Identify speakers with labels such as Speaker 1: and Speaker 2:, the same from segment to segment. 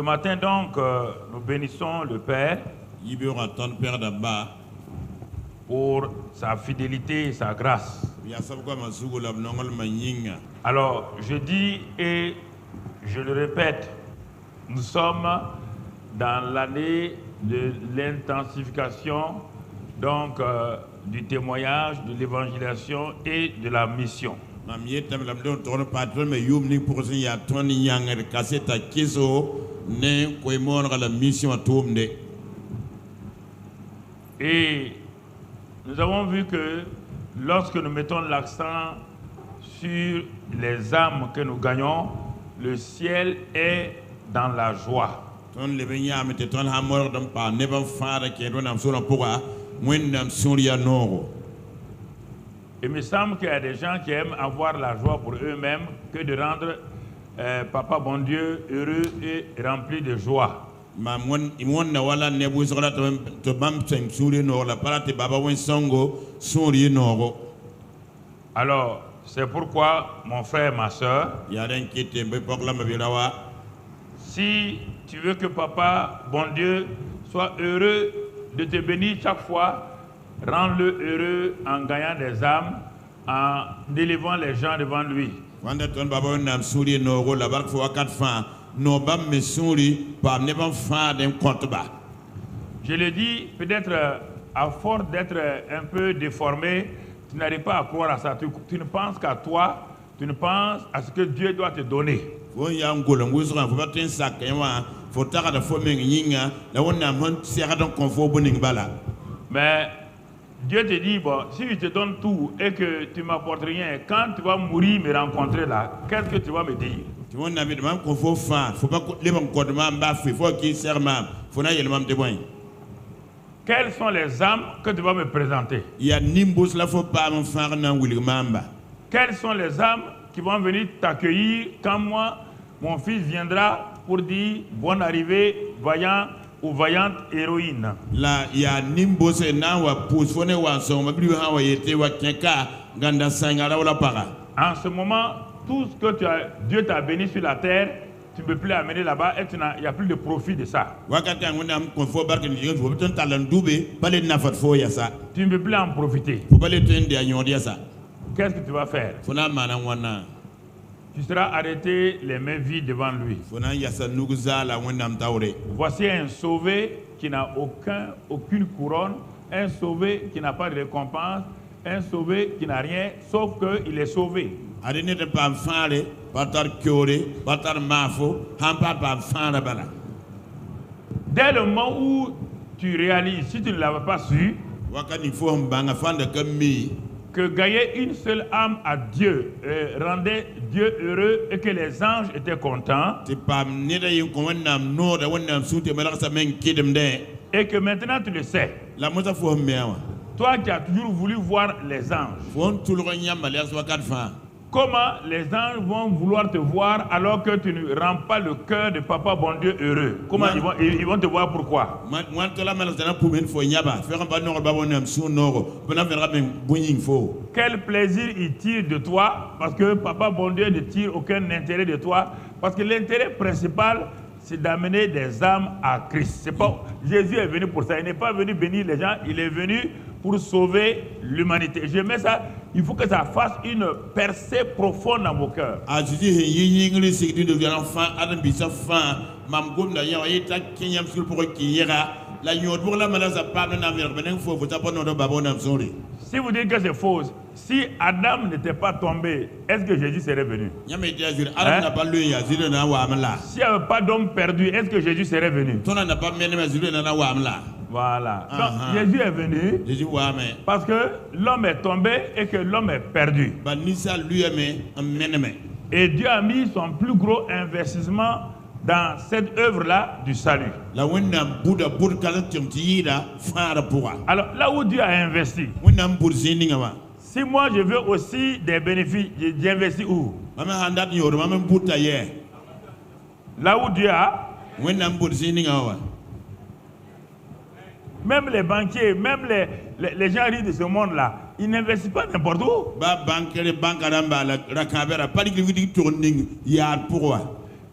Speaker 1: Ce matin donc, nous bénissons le Père pour sa fidélité et sa grâce. Alors, je dis et je le répète, nous sommes dans l'année de l'intensification donc du témoignage, de l'évangélisation et de la mission. Et nous avons vu que lorsque nous mettons l'accent sur les âmes que nous gagnons, le ciel est dans la joie. Il me semble qu'il y a des gens qui aiment avoir la joie pour eux-mêmes que de rendre Papa bon Dieu heureux et rempli de joie. Alors, c'est pourquoi, mon frère, ma soeur, si tu veux que Papa bon Dieu soit heureux de te bénir chaque fois, rends-le heureux en gagnant des âmes, en élevant les gens devant lui. Je le dis, peut-être à force d'être un peu déformé, tu n'arrives pas à croire à ça. Tu ne penses qu'à toi, tu ne penses à ce que Dieu doit te donner. Mais Dieu te dit, bon, si je te donne tout et que tu ne m'apportes rien, quand tu vas mourir me rencontrer là, qu'est-ce que tu vas me dire? Quelles sont les âmes que tu vas me présenter? Quelles sont les âmes qui vont venir t'accueillir quand moi, mon fils viendra pour dire bonne arrivée, vaillant ou vaillante héroïne? En ce moment, tout ce que Dieu t'a béni sur la terre, tu ne peux plus l'amener là-bas et il n'y a plus de profit de ça. Tu ne peux plus en profiter. Qu'est-ce que tu vas faire? Tu seras arrêté les mains vides devant lui. Voici un sauvé qui n'a aucune couronne, un sauvé qui n'a pas de récompense, un sauvé qui n'a rien, sauf qu'il est sauvé. Dès le moment où tu réalises, si tu ne l'avais pas su, que gagner une seule âme à Dieu rendait Dieu heureux et que les anges étaient contents, et que maintenant tu le sais, toi qui as toujours voulu voir les anges, comment les anges vont vouloir te voir alors que tu ne rends pas le cœur de Papa bon Dieu heureux? Comment ils vont te voir? Pourquoi? Quel plaisir ils tirent de toi? Parce que Papa bon Dieu ne tire aucun intérêt de toi. Parce que l'intérêt principal, c'est d'amener des âmes à Christ. C'est pas, Jésus est venu pour ça. Il n'est pas venu bénir les gens. Il est venu pour sauver l'humanité. Je mets ça, il faut que ça fasse une percée profonde dans mon cœur. Si vous dites que c'est faux, si Adam n'était pas tombé, est-ce que Jésus serait venu? S'il n'y avait pas d'homme perdu, est-ce que Jésus serait venu? Voilà. Donc, Jésus est venu parce que l'homme est tombé et que l'homme est perdu. Et Dieu a mis son plus gros investissement dans cette œuvre-là du salut. Alors, là où Dieu a investi, si moi je veux aussi des bénéfices, j'investis où? Là où Dieu a. Même les banquiers, même les gens riches de ce monde-là, ils n'investissent pas n'importe où.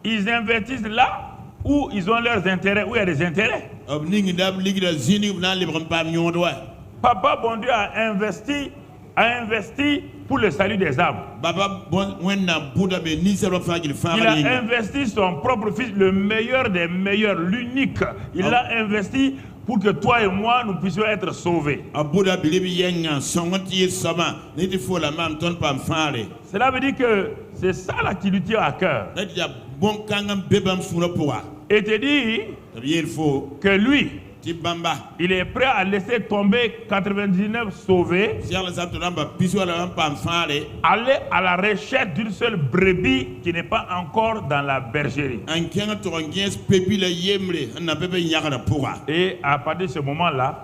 Speaker 1: Ils investissent là où ils ont leurs intérêts, où il y a des intérêts. Papa bon Dieu a investi pour le salut des âmes. Il a investi son propre fils, le meilleur des meilleurs, l'unique. Il l'a investi pour que toi et moi, nous puissions être sauvés. Cela veut dire que c'est ça là qui lui tient à cœur. Et te dit que lui, il est prêt à laisser tomber 99 sauvés, aller à la recherche d'une seule brebis qui n'est pas encore dans la bergerie. Et à partir de ce moment-là,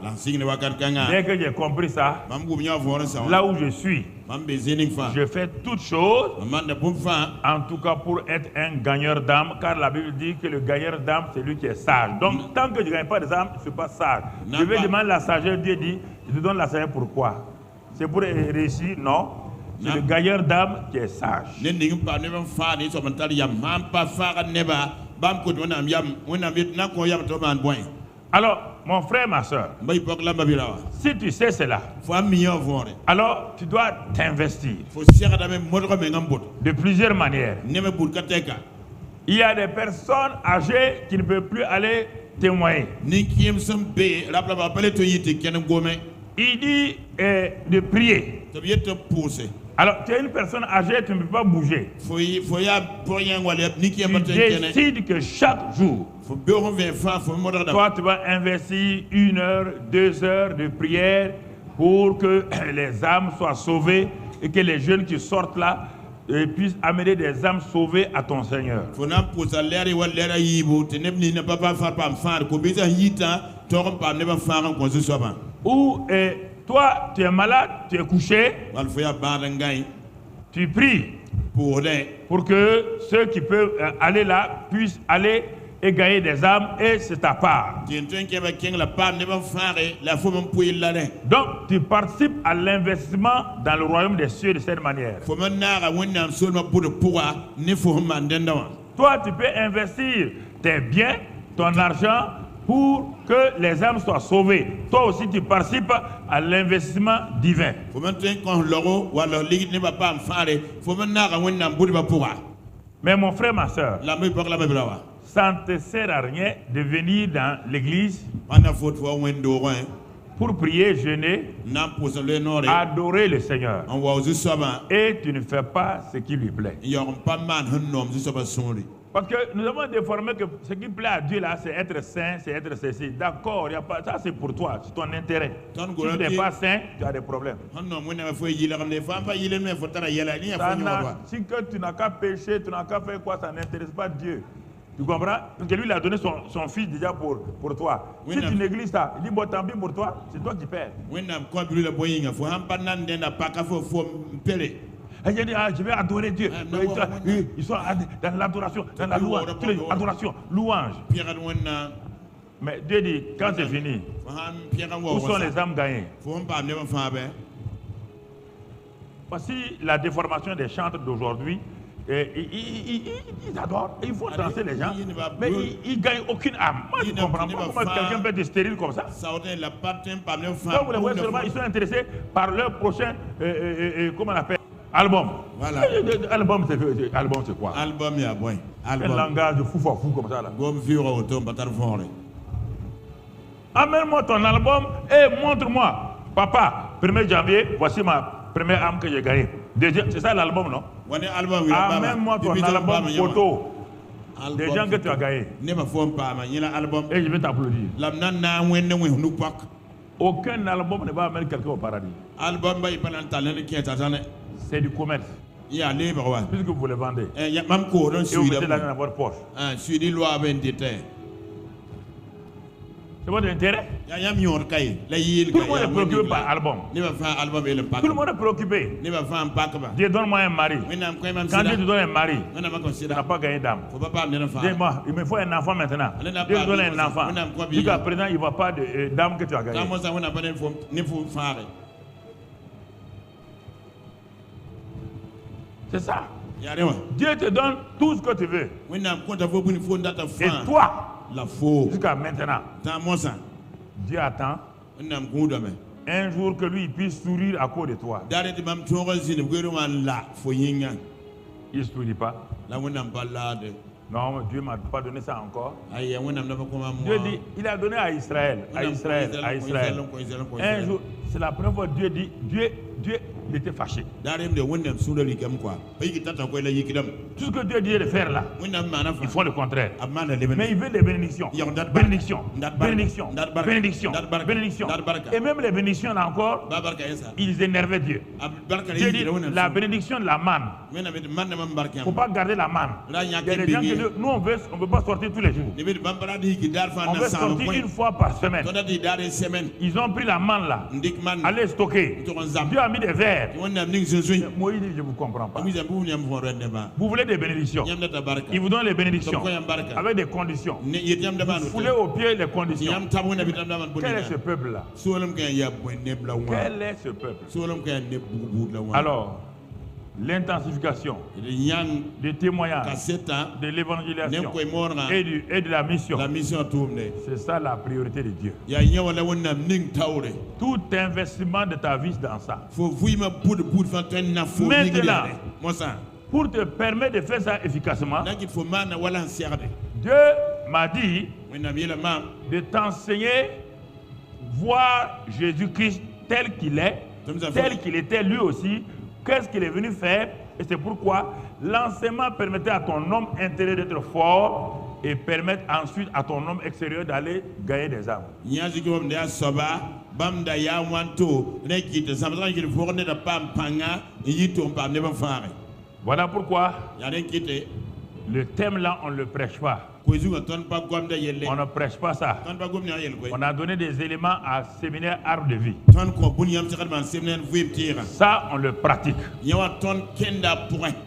Speaker 1: dès que j'ai compris ça, là où je suis, je fais toutes choses, en tout cas pour être un gagneur d'âme, car la Bible dit que le gagneur d'âme, c'est lui qui est sage. Donc, tant que je ne gagne pas des âmes, je ne suis pas sage. Je vais demander la sagesse. Dieu dit, je te donne la sagesse pourquoi? C'est pour réussir? Non. C'est le gagneur d'âme qui est sage. Alors, mon frère, ma soeur, si tu sais cela, alors tu dois t'investir de plusieurs manières. Il y a des personnes âgées qui ne peuvent plus aller témoigner. Il dit de prier. Alors, tu es une personne âgée, tu ne peux pas bouger. Tu décides que chaque jour, toi, tu vas investir 1 heure, 2 heures de prière pour que les âmes soient sauvées et que les jeunes qui sortent là puissent amener des âmes sauvées à ton Seigneur. Ou toi, tu es malade, tu es couché, tu pries pour que ceux qui peuvent aller là puissent aller et gagner des âmes, et c'est ta part. Donc, tu participes à l'investissement dans le royaume des cieux de cette manière. Toi, tu peux investir tes biens, ton argent, pour que les âmes soient sauvées. Toi aussi, tu participes à l'investissement divin. Mais mon frère, ma soeur, ça ne te sert à rien de venir dans l'église pour prier, jeûner, adorer le Seigneur. Et tu ne fais pas ce qui lui plaît. Parce que nous avons déformé que ce qui plaît à Dieu là, c'est être saint, c'est être ceci. D'accord, il y a pas, ça c'est pour toi, c'est ton intérêt. Si tu n'es pas saint, tu as des problèmes. Si que tu n'as qu'à pécher, tu n'as qu'à faire quoi, ça n'intéresse pas Dieu. Tu comprends? Parce que lui, il a donné son fils déjà pour toi. Si tu négliges ça, il dit, bon, tant pis pour toi, c'est toi qui perds. Et j'ai dit, je vais adorer Dieu. Ils sont dans l'adoration, dans la louange, adoration, louange. Mais Dieu dit, quand c'est fini, où sont les âmes gagnées? Voici la déformation des chantres d'aujourd'hui. Ils adorent, ils font danser les gens, mais ils ne gagnent aucune âme. Moi, je ne comprends pas comment quelqu'un peut être stérile comme ça. Donc, vous les voyez seulement, ils sont intéressés par leur prochain, comment on appelle, album. Voilà. Album, c'est quoi?
Speaker 2: Album, il y a bon.
Speaker 1: Un langage de fou comme ça. Là. Amène-moi ton album et montre-moi. Papa, 1er janvier, voici ma première âme que j'ai gagnée. C'est ça l'album, non? Amène-moi ton album photo des gens que tu as gagnés. Et je vais t'applaudir. Aucun album ne va amener quelqu'un au paradis. C'est du commerce. Puisque vous le vendez. Et vous mettez l'argent dans votre poche. C'est votre intérêt? Tout le monde est préoccupé par album. Tout le monde est préoccupé. Dieu, donne-moi un mari. Quand Dieu te donne un mari, tu n'as pas gagné d'âme. Dis-moi, il me faut un enfant maintenant. Dieu te donne un enfant. Jusqu'à présent, il ne voit pas d'âme que tu as gagné. C'est ça. Dieu te donne tout ce que tu veux. Et toi, jusqu'à maintenant, Dieu attend un jour que lui puisse sourire à cause de toi. Il ne sourit pas. Non, Dieu ne m'a pas donné ça encore. Dieu dit, il a donné à Israël, à Israël. Un jour, c'est la première fois que Dieu dit, Dieu il était fâché. Tout ce que Dieu dit de faire là, ils font le contraire. Mais il veut des bénédictions. Bénédictions, bénédictions, bénédictions, bénédictions. Et même les bénédictions là encore, ils énervaient Dieu. Dieu dit, la bénédiction de la manne. Il ne faut pas garder la manne. Il y a des gens qui disent, nous on ne veut pas sortir tous les jours. On veut sortir une fois par semaine. Ils ont pris la manne là, allez stocker. Dieu a mis des verres. Moïse dit, je ne vous comprends pas. Vous voulez des bénédictions. Il vous donne les bénédictions avec des conditions. Vous foulez au pied les conditions. Quel est ce peuple-là? Quel est ce peuple? Alors, l'intensification des témoignages, de l'évangélisation et de la mission, c'est ça la priorité de Dieu. Tout investissement de ta vie dans ça. Maintenant, pour te permettre de faire ça efficacement, Dieu m'a dit de t'enseigner voir Jésus-Christ tel qu'il est, tel qu'il était lui aussi. Qu'est-ce qu'il est venu faire? Et c'est pourquoi l'enseignement permettait à ton homme intérieur d'être fort et permettre ensuite à ton homme extérieur d'aller gagner des âmes. Voilà pourquoi le thème là, on ne le prêche pas. On ne prêche pas ça. On a donné des éléments à séminaire Arbre de Vie. Ça, on le pratique.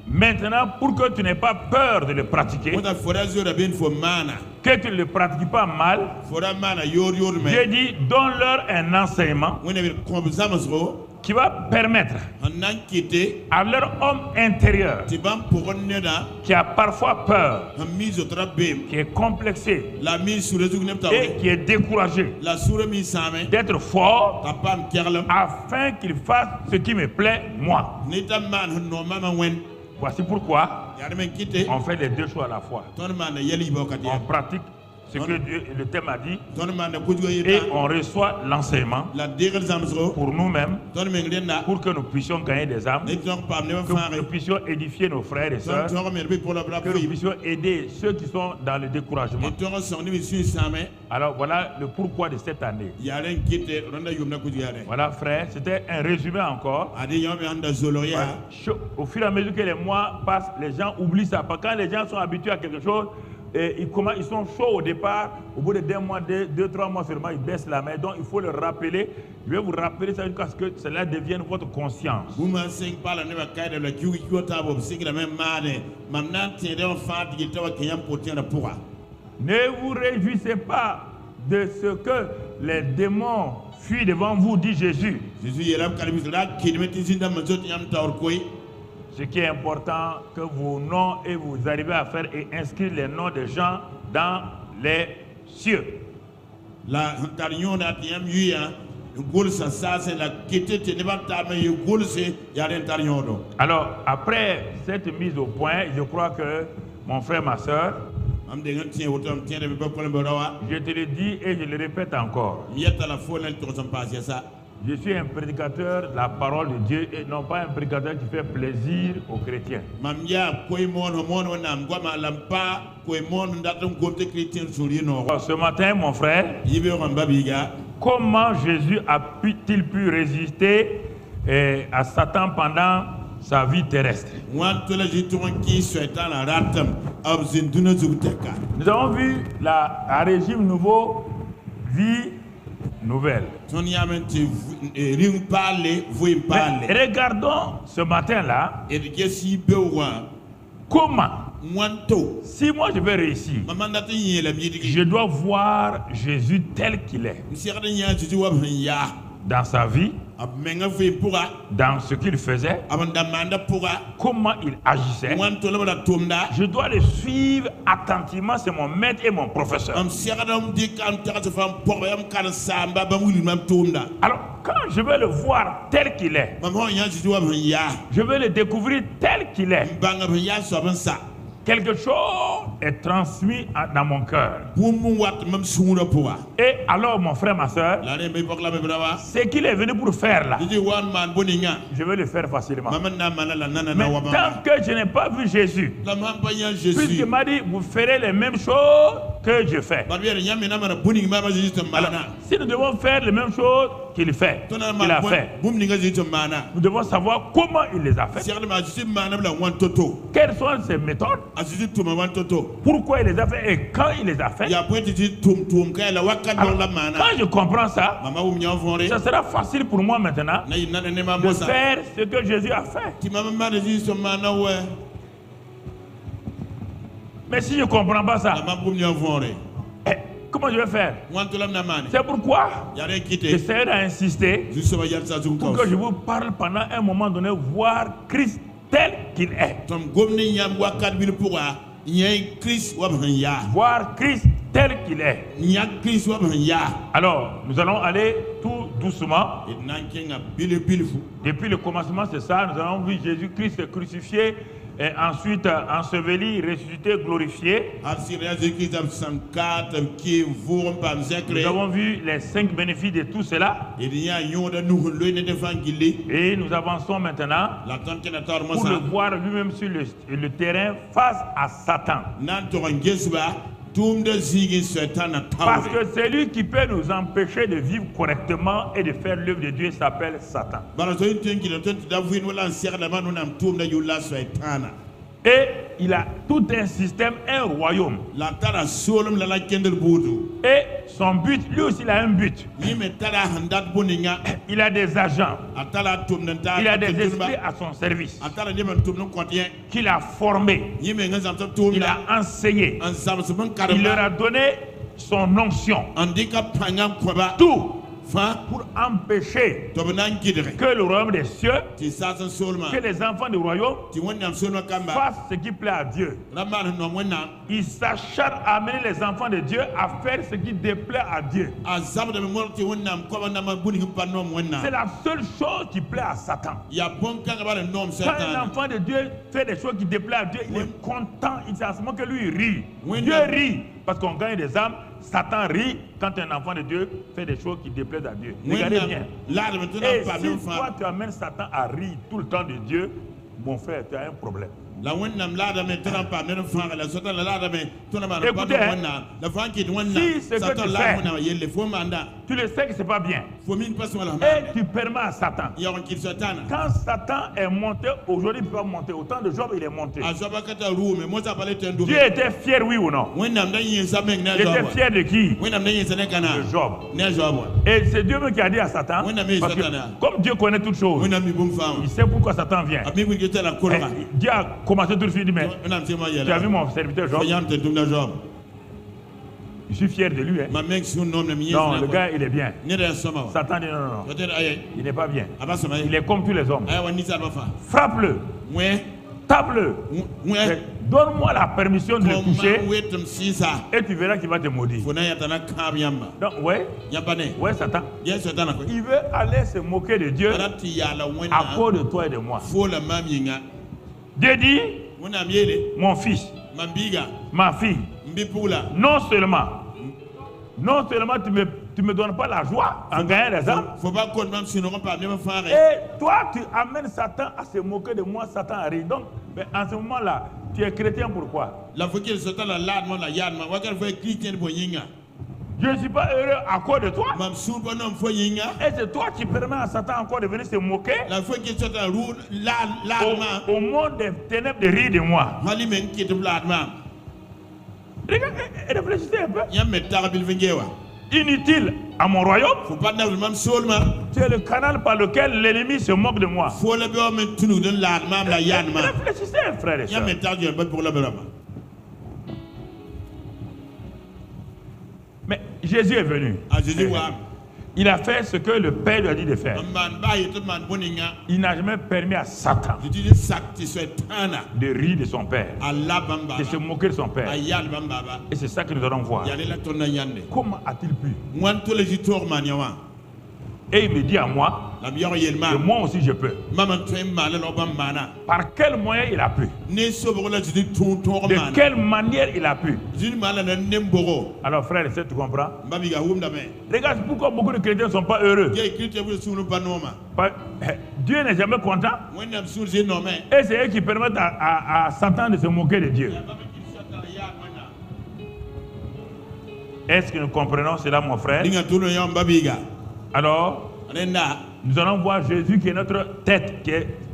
Speaker 1: Maintenant, pour que tu n'aies pas peur de le pratiquer, que tu ne le pratiques pas mal, j'ai dit, donne-leur un enseignement qui va permettre à leur homme intérieur qui a parfois peur, qui est complexé et qui est découragé d'être fort afin qu'il fasse ce qui me plaît moi. Voici pourquoi on fait les deux choses à la fois. On pratique ce que Dieu, le thème a dit, et on reçoit l'enseignement pour nous-mêmes, pour que nous puissions gagner des âmes, que nous puissions édifier nos frères et sœurs, que nous puissions aider ceux qui sont dans le découragement. Alors voilà le pourquoi de cette année. Voilà frère, c'était un résumé encore. Au fur et à mesure que les mois passent, les gens oublient ça. Quand les gens sont habitués à quelque chose, et ils sont chauds au départ, au bout de 2 mois, 2-3 mois seulement, ils baissent la main. Donc il faut le rappeler. Je vais vous rappeler ça jusqu'à ce que cela devienne votre conscience. Ne vous réjouissez pas de ce que les démons fuient devant vous, dit Jésus. Ce qui est important, que vos noms et vous arrivez à faire et inscrire les noms des gens dans les cieux. Alors, après cette mise au point, je crois que mon frère, ma soeur, je te le dis et je le répète encore. Je suis un prédicateur de la parole de Dieu et non pas un prédicateur qui fait plaisir aux chrétiens. Ce matin, mon frère, comment Jésus a-t-il pu résister à Satan pendant sa vie terrestre? Nous avons vu un régime nouveau, vie nouvelle. Mais regardons ce matin-là, comment, si moi je veux réussir, je dois voir Jésus tel qu'il est, dans sa vie, dans ce qu'il faisait, comment il agissait. Je dois le suivre attentivement, c'est mon maître et mon professeur. Alors, quand je veux le voir tel qu'il est, je veux le découvrir tel qu'il est, quelque chose est transmis dans mon cœur. Et alors, mon frère, ma soeur, ce qu'il est venu pour faire là, je vais le faire facilement. Mais tant que je n'ai pas vu Jésus, puisqu'il m'a dit, vous ferez les mêmes choses que je fais. Alors, si nous devons faire les mêmes choses qu'il a fait, nous devons savoir comment il les a fait. Quelles sont ses méthodes, pourquoi il les a fait et quand il les a fait. Alors, quand je comprends ça, ça sera facile pour moi maintenant de faire ce que Jésus a fait. Mais si je ne comprends pas ça, comment je vais faire? C'est pourquoi j'essaie d'insister pour que je vous parle pendant un moment donné, voir Christ tel qu'il est. Voir Christ tel qu'il est. Alors, nous allons aller tout doucement. Depuis le commencement, c'est ça. Nous avons vu Jésus-Christ crucifié, et ensuite enseveli, ressuscité, glorifié. Nous avons vu les 5 bénéfices de tout cela. Et nous avançons maintenant pour le voir lui-même sur le terrain face à Satan. Parce que celui qui peut nous empêcher de vivre correctement et de faire l'œuvre de Dieu s'appelle Satan. Et il a tout un système, un royaume. Et son but, lui aussi il a un but. Il a des agents. Il a des esprits à son service qu'il a formés. Il a enseigné. Il leur a donné son onction. Tout pour empêcher que le royaume des cieux, que les enfants du royaume fassent ce qui plaît à Dieu. Ils s'acharnent à amener les enfants de Dieu à faire ce qui déplaît à Dieu. C'est la seule chose qui plaît à Satan. Quand un enfant de Dieu fait des choses qui déplaisent à Dieu, il est content. C'est à ce moment que lui rit. Dieu rit parce qu'on gagne des âmes. Satan rit quand un enfant de Dieu fait des choses qui déplaisent à Dieu. Regardez bien. Et si toi tu amènes Satan à rire tout le temps de Dieu, mon frère, tu as un problème. Écoutez, si ce que tu fais, tu le sais que ce n'est pas bien, et tu permets à Satan. Quand Satan est monté, aujourd'hui il ne peut pas monter. Au temps de Job, il est monté. Dieu était fier, oui ou non? Il était fier de qui? De Job. Et c'est Dieu même qui a dit à Satan, parce que comme Dieu connaît toutes choses, il sait pourquoi Satan vient. Dieu a commencé tout de suite, mais tu as vu mon serviteur Job? Je suis fier de lui. Hein? Non, le gars, il est bien. Satan dit non. Il n'est pas bien. Il est comme tous les hommes. Frappe-le. Tape-le. Donne-moi la permission de le toucher. Et tu verras qu'il va te maudire. Donc, ouais, Satan. Il veut aller se moquer de Dieu à cause de toi et de moi. Dieu dit, mon fils, ma fille, non seulement tu me donnes pas la joie en gagnant les âmes, et toi tu amènes Satan à se moquer de moi, Satan arrive. Donc, en ce moment-là, tu es chrétien pourquoi? Je ne suis pas heureux à cause de toi. Et c'est toi qui permets à Satan encore de venir se moquer. Au monde des ténèbres de rire de moi. Réfléchissez un peu. Inutile à mon royaume. C'est le canal par lequel l'ennemi se moque de moi. Réfléchissez, frère et soeur. Mais Jésus est venu. Il a fait ce que le Père lui a dit de faire. Il n'a jamais permis à Satan de rire de son Père, de se moquer de son Père. Et c'est ça que nous allons voir. Comment a-t-il pu? Et il me dit à moi, et moi aussi je peux. Par quel moyen il a pu? De quelle manière il a pu? Alors frère et sœurs, tu comprends? Regarde pourquoi beaucoup de chrétiens ne sont pas heureux. Dieu n'est jamais content. Et c'est eux qui permettent à Satan de se moquer de Dieu. Est-ce que nous comprenons cela, mon frère? Alors, nous allons voir Jésus qui est notre tête,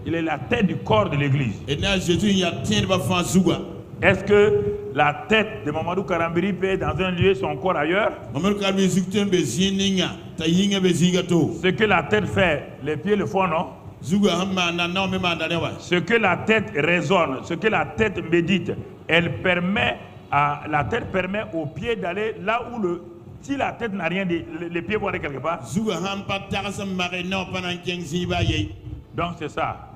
Speaker 1: il est la tête du corps de l'église. Est-ce que la tête de Mamadou Karambiri peut dans un lieu, son corps ailleurs? Ce que la tête fait, les pieds le font, non? Ce que la tête raisonne, ce que la tête médite, la tête permet aux pieds d'aller là où si la tête n'a rien dit, les pieds vont aller quelque part. Donc c'est ça.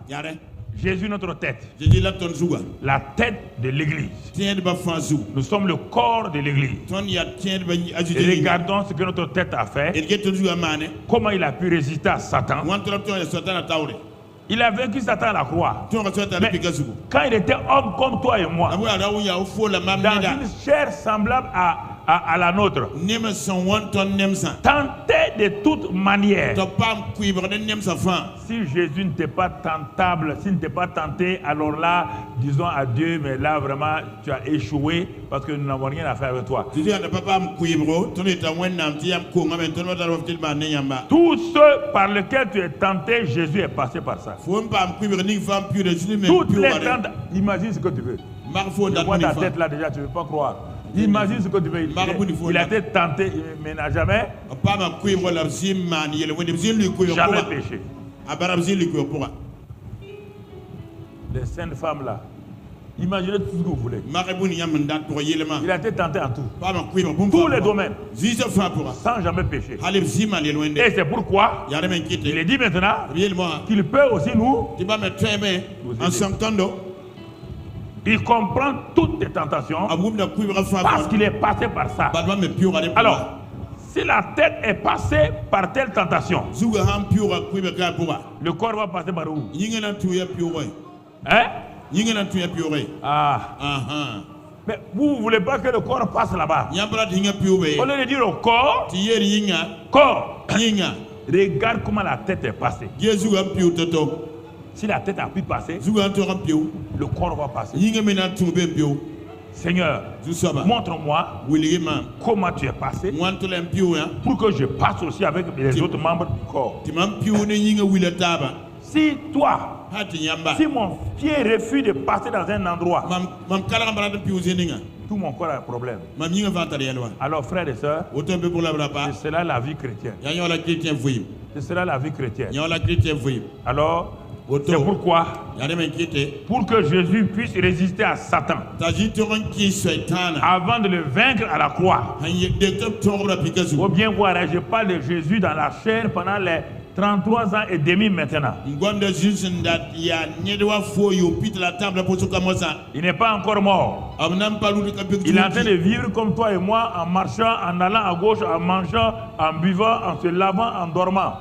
Speaker 1: Jésus notre tête. La tête de l'église. Nous sommes le corps de l'église. Et regardons ce que notre tête a fait. Comment il a pu résister à Satan. Il a vaincu Satan à la croix. Mais quand il était homme comme toi et moi, dans une chair semblable à la nôtre, tenté de toute manière. Si Jésus n'était pas tentable, s'il n'était pas tenté, alors là, disons à Dieu, mais là vraiment, tu as échoué parce que nous n'avons rien à faire avec toi. Tout ce par lequel tu es tenté, Jésus est passé par ça. Toutes les tentes, imagine ce que tu veux. Je vois ta tête là déjà, tu ne veux pas croire. Imagine ce que tu veux. Il a été tenté, mais n'a jamais péché. Les saintes femmes là, imaginez tout ce que vous voulez. Il a été tenté en tout. Tous les domaines. Sans jamais pécher. Et c'est pourquoi il est dit maintenant qu'il peut aussi nous aider. Il comprend toutes les tentations parce qu'il est passé par ça. Alors, si la tête est passée par telle tentation, le corps va passer par où? Hein? Mais vous ne voulez pas que le corps passe là-bas. Au lieu de dire au corps, regarde comment la tête est passée. Si la tête a pu passer, le corps va passer. Seigneur, montre-moi comment tu es passé pour que je passe aussi avec les autres membres du corps. Si toi, si mon pied refuse de passer dans un endroit, tout mon corps a un problème. Alors frères et sœurs, c'est cela la vie chrétienne. C'est cela la vie chrétienne. Alors, c'est pourquoi, pour que Jésus puisse résister à Satan, avant de le vaincre à la croix, il faut bien voir, je parle de Jésus dans la chair pendant les 33 ans et demi maintenant. Il n'est pas encore mort. Il est en train de vivre comme toi et moi, en marchant, en allant à gauche, en mangeant, en buvant, en se lavant, en dormant.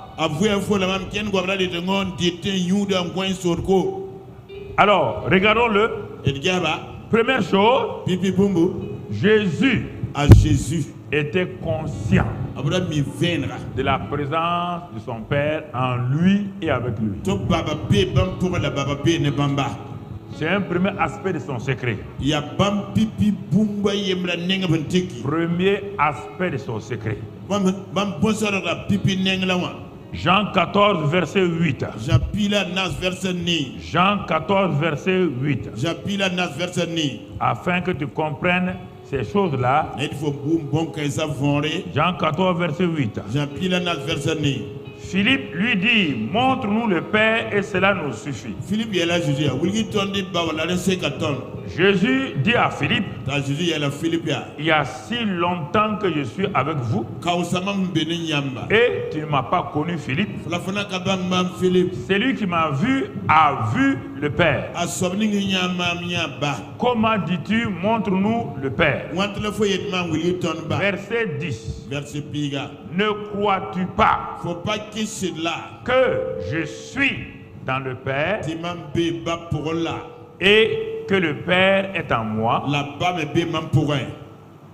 Speaker 1: Alors, regardons-le. Première chose, Jésus était conscient de la présence de son Père en lui et avec lui. C'est un premier aspect de son secret. Premier aspect de son secret. Jean 14, verset 8. Jean 14, verset 8. Afin que tu comprennes ces choses-là. Jean 14, verset 8. Philippe lui dit, montre-nous le Père et cela nous suffit. Jésus dit à Philippe,
Speaker 2: ta Jésus il y a la Philippe ya
Speaker 1: il y a si longtemps que je suis avec vous
Speaker 2: kausama mbene nyamba
Speaker 1: et tu ne m'as pas connu, Philippe.
Speaker 2: la fana ka ba mam Philippe
Speaker 1: Celui qui m'a vu a vu le Père.
Speaker 2: asobni nyama nyaba
Speaker 1: Comment dis-tu, montre-nous le Père?
Speaker 2: want le foyet man wili ton ba
Speaker 1: Verset 10.
Speaker 2: verset piga
Speaker 1: Ne crois-tu pas
Speaker 2: faut pas qu'il se là
Speaker 1: que je suis dans le Père
Speaker 2: timam be ba pour là
Speaker 1: et que le Père est en moi?
Speaker 2: la ba me be mam pour un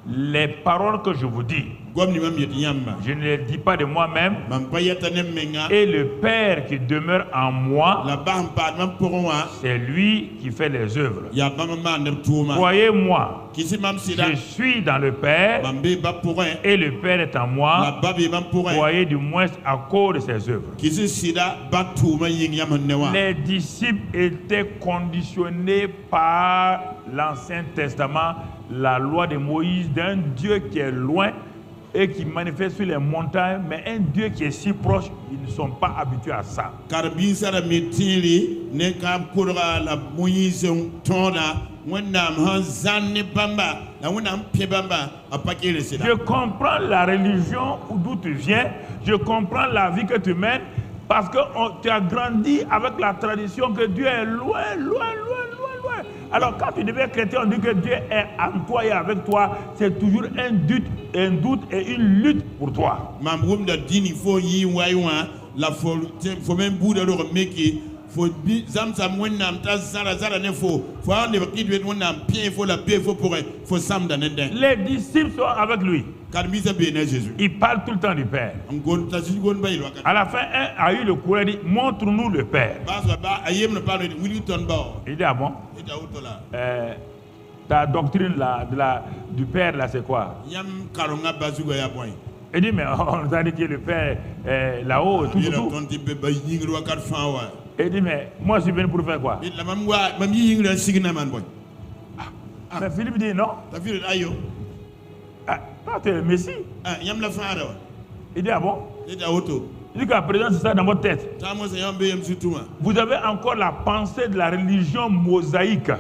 Speaker 1: Les paroles que je vous dis,
Speaker 2: gom ni mam yet nyamba
Speaker 1: je ne les dis pas de moi-même,
Speaker 2: mam pa yetane menga
Speaker 1: et le Père qui demeure en moi,
Speaker 2: la ba pa mam pour un
Speaker 1: c'est lui qui fait les œuvres.
Speaker 2: ya ba mam ne touma
Speaker 1: Croyez-moi,
Speaker 2: kisi mam sida
Speaker 1: je suis dans le Père
Speaker 2: mam be ba pour un
Speaker 1: et le Père est en
Speaker 2: la
Speaker 1: moi.
Speaker 2: ba be mam pour un
Speaker 1: Croyez du moins à cause de ses œuvres.
Speaker 2: kisi sida ba touma yin yam newa
Speaker 1: Les disciples étaient conditionnés par l'Ancien Testament, la loi de Moïse, d'un Dieu qui est loin et qui manifeste sur les montagnes, mais un Dieu qui est si proche, ils ne sont pas habitués à ça.
Speaker 2: karbi sara metili ne kam kurga la Moïse tona wonam han zanne bamba la wonam pie bamba apaki le sida
Speaker 1: Je comprends la religion d'où tu viens, je comprends la vie que tu mènes, parce que tu as grandi avec la tradition que Dieu est loin, loin, loin, loin, loin. Alors quand tu deviens chrétien, on dit que Dieu est en toi et avec toi, c'est toujours un doute et une lutte pour toi.
Speaker 2: mam wum da dini fo yi waywa la fo même bouda do meki fo bi zamzam wonam ta zara ne fo ne ki dwe wonam pie fo la be fo pour fo sam da den
Speaker 1: Les disciples sont avec lui.
Speaker 2: karbi sa be ne Jésus
Speaker 1: Ils parlent tout le temps du Père.
Speaker 2: ngon ta si gon bay lo ka
Speaker 1: À la fin, un a eu le courage, dit, montre-nous le Père.
Speaker 2: ba so ba ayem ne parle Wilton ba
Speaker 1: Il dit, ah bon,
Speaker 2: et ta autola
Speaker 1: ta doctrine là, du Père, là, c'est quoi?
Speaker 2: yam karonga bazugo ya boy
Speaker 1: Il dit, mais on nous a dit que le Père est là-haut, tout, tout, tout. Il dit, mais moi je suis venu pour faire quoi? Mais Philippe dit, non. Ah, toi tu es le Messie. Il dit, ah bon? Il dit qu'à présent c'est ça dans votre tête. Vous avez encore la pensée de la religion mosaïque.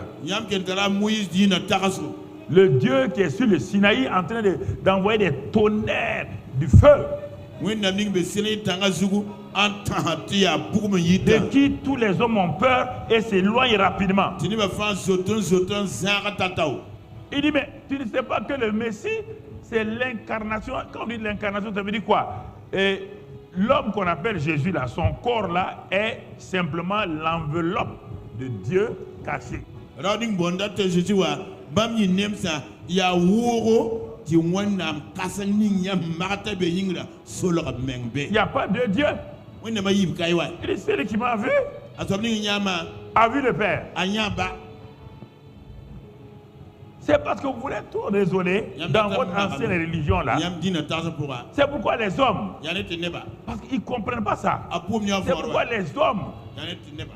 Speaker 1: Le Dieu qui est sur le Sinaï en train d'envoyer des tonnerres du feu. De qui tous les hommes ont peur et s'éloignent rapidement. Il dit, mais tu ne sais pas que le Messie, c'est l'incarnation. Quand on dit l'incarnation, ça veut dire quoi? Et l'homme qu'on appelle Jésus, là, son corps là, est simplement l'enveloppe de Dieu caché. Il n'y a pas de Dieu. Il dit, celui qui m'a vu a vu le Père. C'est parce que vous voulez tout résoudre dans votre ancienne religion là. C'est pourquoi les hommes, parce qu'ils ne comprennent pas ça. C'est pourquoi les hommes,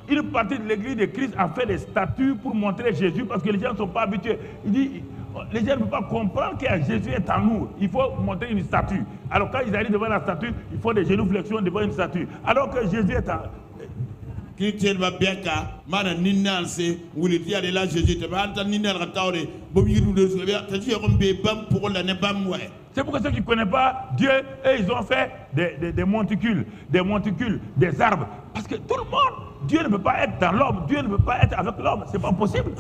Speaker 1: une partie de l'église de Christ a fait des statues pour montrer Jésus parce que les gens ne sont pas habitués. Il dit, les gens ne peuvent pas comprendre que Jésus est en nous. Il faut montrer une statue. Alors quand ils arrivent devant la statue, ils font des génuflexions devant une statue. Alors que Jésus est en
Speaker 2: c'est
Speaker 1: pourquoi ceux qui ne connaissent pas Dieu, eux, ils ont fait des monticules, des arbres. Parce que tout le monde, Dieu ne peut pas être dans l'homme, Dieu ne peut pas être avec l'homme, c'est pas possible.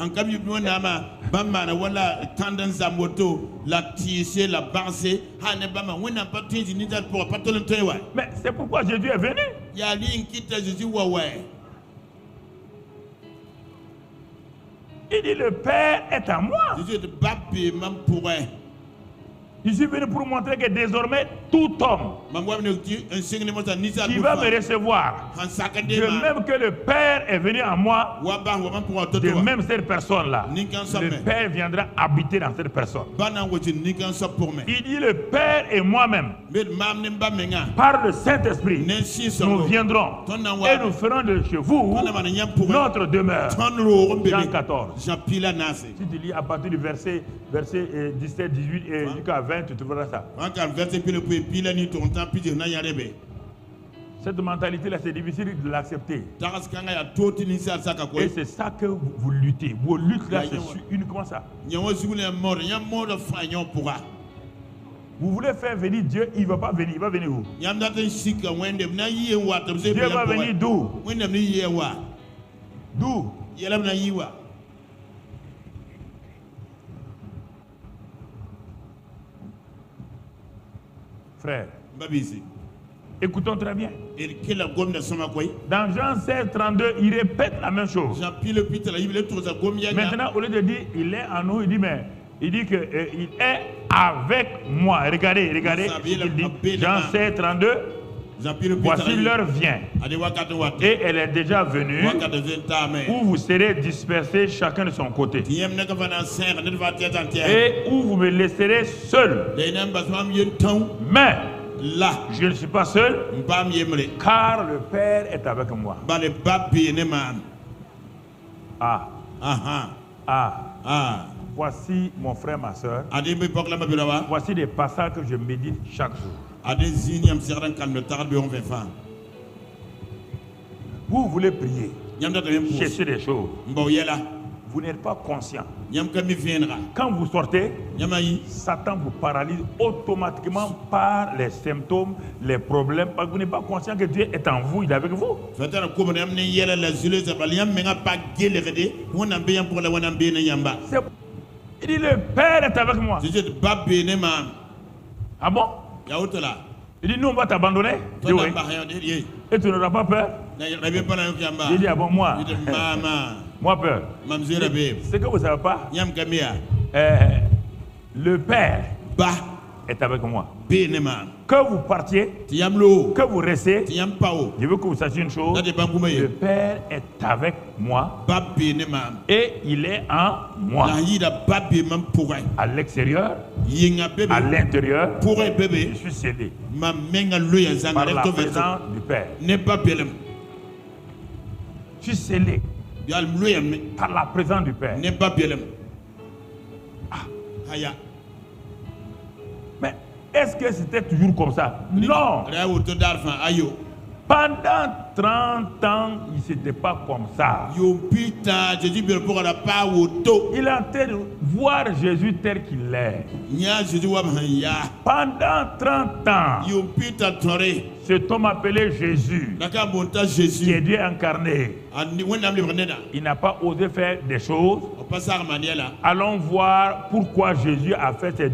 Speaker 1: Mais c'est pourquoi Jésus est venu. Il dit, le Père est à moi. Je suis venu pour montrer que désormais, tout homme qui va me recevoir, de même que le Père est venu à moi, de même cette personne-là, le Père viendra habiter dans cette personne. Il dit, le Père et moi-même, par le Saint-Esprit, nous viendrons et nous ferons de chez vous notre demeure. Jean 14. Si tu lis à partir du verset 17, 18 et jusqu'à 20, tu trouveras ça. Cette mentalité-là, c'est difficile de l'accepter.
Speaker 2: tagas kanga ya toti ni sa saka ko
Speaker 1: Et c'est ça que vous luttez. Vos luttes là, c'est uniquement ça.
Speaker 2: nyawo sugule mort nya mort fa nyon pourra
Speaker 1: Vous voulez faire venir Dieu, il ne va pas venir. Il va venir où?
Speaker 2: nyam data sika wende na yiye wa tam se
Speaker 1: Dieu va venir d'où?
Speaker 2: wende ni yiye wa
Speaker 1: D'où?
Speaker 2: yelam na yiwa
Speaker 1: Frère,
Speaker 2: babisi
Speaker 1: écoutons très bien.
Speaker 2: et kila gomna sama koy
Speaker 1: Dans Jean 16, 32, il répète la même chose.
Speaker 2: Jean pile pite la yibele to za gomya
Speaker 1: Maintenant, au lieu de dire il est en nous, il dit mais il dit que il est avec moi. Regardez, regardez. Il dit, Jean 16, 32. Voici l'heure vient. Et elle est déjà venue où vous serez dispersés chacun de son côté. Et où vous me laisserez seul. Mais
Speaker 2: là,
Speaker 1: je ne suis pas seul, car le Père est avec moi. Ah, voici mon frère, ma soeur. Voici des passages que je médite chaque jour. Vous voulez prier, chercher des choses. Vous n'êtes pas conscient. Quand vous sortez, Satan vous paralyse automatiquement par les symptômes, les problèmes, parce que vous n'êtes pas conscient que Dieu est en vous, il est avec vous. Il dit le Père est avec moi. Ah bon? Il dit nous on va t'abandonner. Et tu n'auras pas peur? Il dit ah bon moi? Moi peur. C'est que vous ne savez pas. Le Père est avec moi. Que vous partiez, que vous restiez, je veux que vous sachiez une chose. Le Père est avec moi et il est en moi. À l'extérieur, à l'intérieur, je suis scellé par la présence du Père. Je suis scellé par la présence du Père. Mais est-ce que c'était toujours comme ça? Non. Pendant 30 ans, il n'était pas comme ça. Il est en train de voir Jésus tel qu'il est. Pendant 30 ans, cet homme appelé Jésus, qui est Dieu incarné, il n'a pas osé faire des choses. Allons voir pourquoi Jésus a fait ces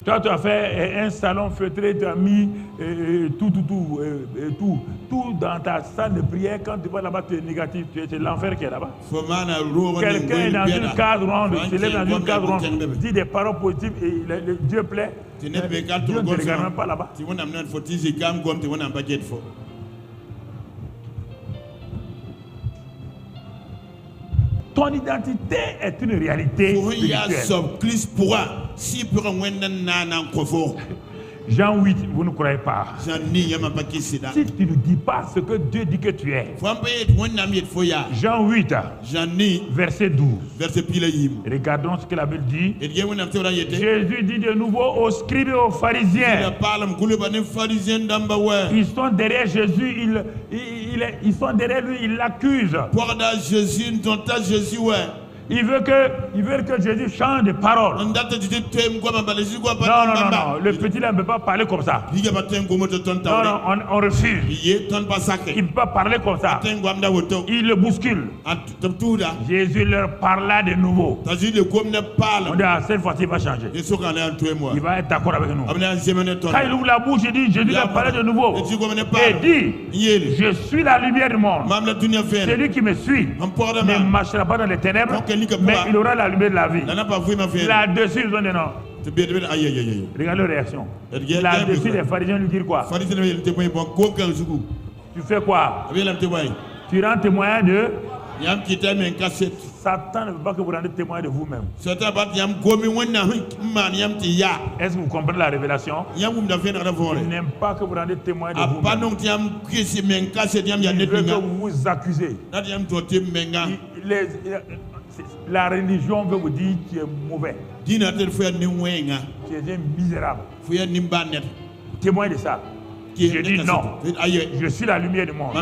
Speaker 1: Toi, tu as fait un salon feutré, tu as mis tout dans ta salle de prière. Quand tu vas là-bas, tu es négatif, c'est l'enfer qui est là-bas. Quelqu'un est dans une case ronde, se lève dans une case ronde, dit des paroles positives et Dieu plaît. Dieu ne te regarde même pas là-bas. Ton identité est une réalité spirituelle. Jean 8, vous ne croyez pas. Si tu ne dis pas ce que Dieu dit que tu es. Jean 8, verset 12. Regardons ce que la Bible dit. Jésus dit de nouveau aux scribes et aux pharisiens. Ils sont derrière Jésus, ils sont derrière lui, ils l'accusent. Il veut que Jésus change de parole. Non, le petit là ne peut pas parler comme ça. Non, on refuse. Il ne peut pas parler comme ça. Il le bouscule. Jésus leur parla de nouveau. On dit, cette fois-ci, il va changer. Il va être d'accord avec nous. Quand il ouvre la bouche, il dit, Jésus leur parlait de nouveau. Et dit, je suis la lumière du monde. Celui qui me suit ne marchera pas dans les ténèbres, mais il aura la lumière de la vie. Là-dessus, ils ont des noms. Regarde leur réaction. Là-dessus, les pharisiens lui disent quoi? Tu fais quoi? Tu rends témoin de... Satan ne veut pas que vous rendiez témoin de vous-même. Est-ce que vous comprenez la révélation? Il n'aime pas que vous rendiez témoin de vous-même. Il veut que vous vous accusez. La religion veut vous dire que tu es mauvais. Tu es un misérable. Témoin de ça. Je dis non. Je suis la lumière du monde.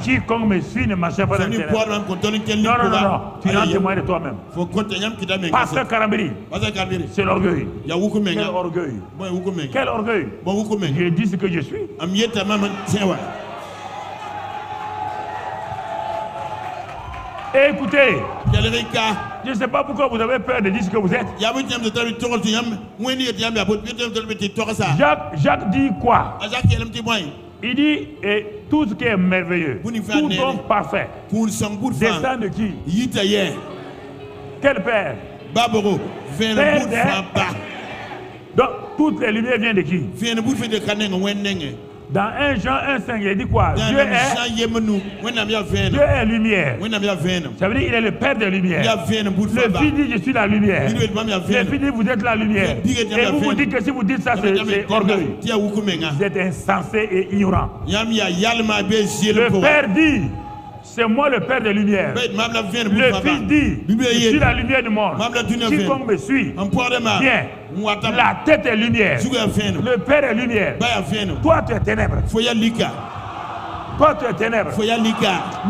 Speaker 1: Quiconque me suit ne marche pas dans le ténèbres. Non. Tu es un témoin de toi-même. Pasteur Karambiri, c'est l'orgueil. Quel orgueil. Quel orgueil. Je dis ce que je suis. Écoutez, je ne sais pas pourquoi vous avez peur de dire ce que vous êtes. Jacques dit quoi? Il dit, et tout ce qui est merveilleux, tout don parfait, descend de qui? Quel père? Père. Donc, toutes les lumières viennent de qui? Dans 1 Jean 1,5, il dit quoi? Dieu est lumière. Ça veut dire qu'il est le Père des lumières. Le Fils dit je suis la lumière. Le Fils dit vous êtes la lumière. Et vous dites que si vous dites ça, c'est orgueil. Vous êtes insensé et ignorant. Le Père dit c'est moi le Père des lumières. Le Fils dit je suis la lumière du monde. Quiconque me suit, viens. La tête est lumière. Le Père est lumière. Toi tu es ténèbres. Toi tu es ténèbres.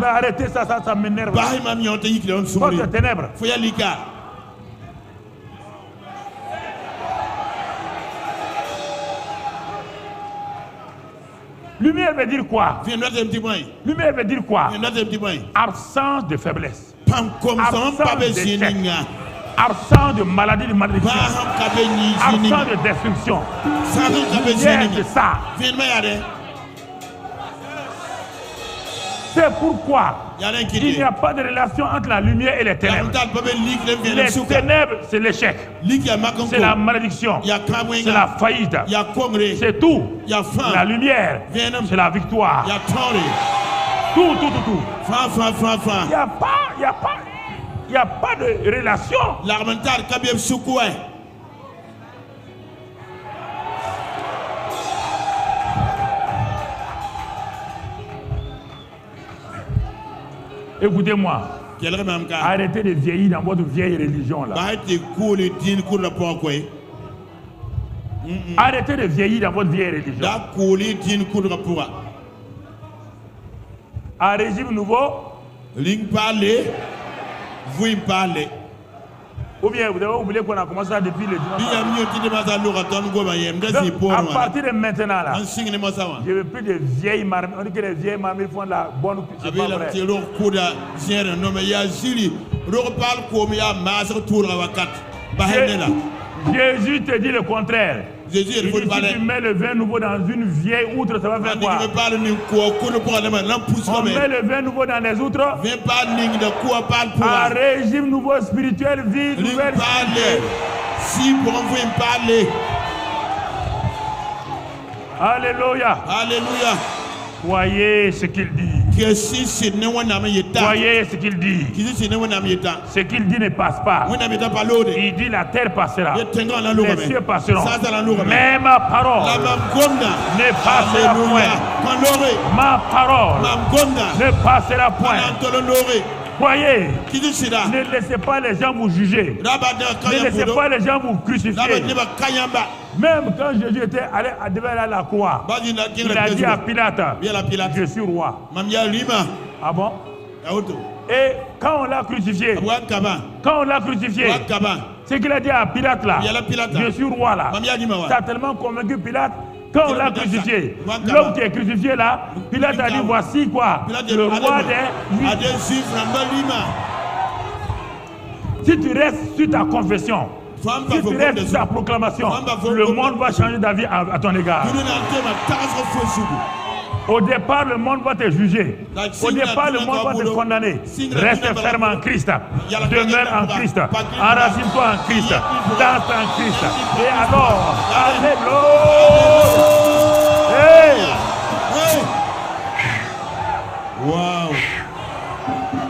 Speaker 1: Mais arrêtez ça m'énerve. Toi tu es ténèbres. Lumière veut dire quoi? Lumière veut dire quoi? Absence de faiblesse. Absence d'échec. Absence de maladie, de malédiction. Absence de destruction. Lumière de ça. C'est pourquoi il n'y a pas de relation entre la lumière et les ténèbres. Les ténèbres, c'est l'échec. C'est la malédiction. C'est la faillite. C'est tout. La lumière, c'est la victoire. Tout. Il n'y a pas de relation. Écoutez-moi. Arrêtez de vieillir dans votre vieille religion là. Arrêtez de vieillir dans votre vieille religion. Un régime nouveau. Ou bien vous avez oublié qu'on a commencé ça depuis le dimanche. Donc, à partir de maintenant là, je veux plus de vieilles marmites. On dit que les vieilles marmites font la bonne cuisine. C'est pas vrai. Jésus te dit le contraire.
Speaker 2: Jésus
Speaker 1: Il dit, si tu mets le vin nouveau dans une vieille outre, ça va faire quoi? On met le vin nouveau dans les outres. Un régime nouveau spirituel, vie nouvelle spirituelle.
Speaker 2: Si pour vous parler.
Speaker 1: Alléluia.
Speaker 2: Alléluia.
Speaker 1: Voyez ce qu'il dit. Voyez ce qu'il dit. Ce qu'il dit ne passe pas. Il dit la terre passera. Les cieux passeront. Mais ma parole ne passera point. Ma parole ne passera point. Voyez, ne laissez pas les gens vous juger. Ne laissez pas les gens vous crucifier. Même quand Jésus était allé devant la croix, il a dit à Pilate, je suis roi. Ah bon? Et quand on l'a crucifié, c'est qu'il a dit à Pilate là, je suis roi là. Ça a tellement convaincu Pilate. Quand on l'a crucifié, l'homme qui est crucifié là, Pilate a dit voici quoi, le roi des Juifs. Si tu restes sur ta confession, si tu restes sur ta proclamation, le monde va changer d'avis à ton égard. Au départ, le monde va te juger. Au départ, le monde va te condamner. Reste ferme en Christ. Demeure en Christ. Enracine-toi en Christ. Danse en Christ. Et alors, alléluia. Hey!
Speaker 2: Wow.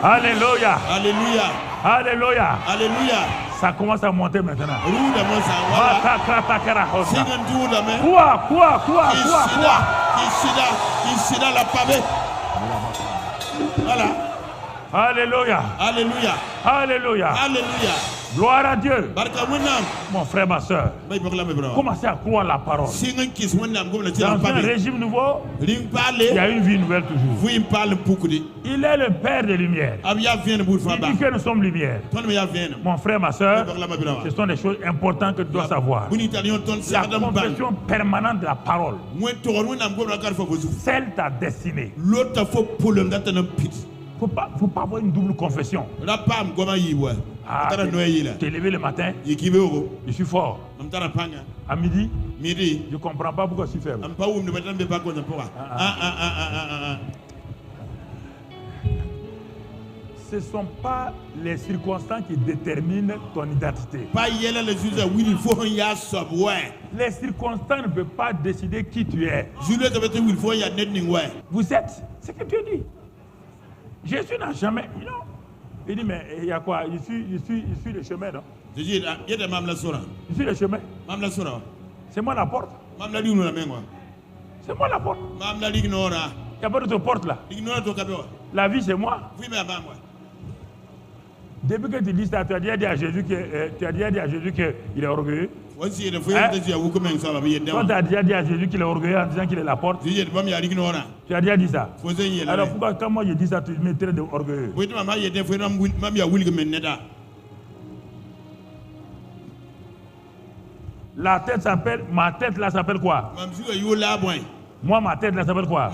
Speaker 1: Alléluia.
Speaker 2: Alléluia.
Speaker 1: Alléluia.
Speaker 2: Alléluia.
Speaker 1: Ça commence à monter maintenant. Quoi?
Speaker 2: Voilà.
Speaker 1: Alléluia.
Speaker 2: Alléluia.
Speaker 1: Alléluia.
Speaker 2: Alléluia.
Speaker 1: Gloire à Dieu. Mon frère, ma soeur, commencez à croire la parole. Dans un régime nouveau, il y a une vie nouvelle toujours. Il est le Père des Lumières. Il dit que nous sommes lumière. Mon frère, ma soeur, ce sont des choses importantes que tu dois savoir. La confession permanente de la parole scelle ta destinée. Faut pas avoir une double confession. Ah, tu es levé le matin, je suis fort. À midi, je ne comprends pas pourquoi je suis faible. Ce ne sont pas les circonstances qui déterminent ton identité. Les circonstances ne peuvent pas décider qui tu es. Vous êtes ce que Dieu dit. Jésus n'a jamais. Non. Il dit, mais il y a quoi? Je suis le chemin, non? Je suis le chemin. C'est moi la porte. C'est moi la porte. Il n'y a pas d'autre porte là. La vie, c'est moi. Depuis que tu dis ça, tu as déjà dit à Jésus qu'il est orgueilleux. Toi, tu as déjà dit à Jésus qu'il est orgueilleux en disant qu'il est la porte. Tu as déjà dit ça. Alors pourquoi quand moi je dis ça, tu me traites d'orgueilleux? La tête s'appelle, ma tête là s'appelle quoi? Moi, ma tête là s'appelle quoi?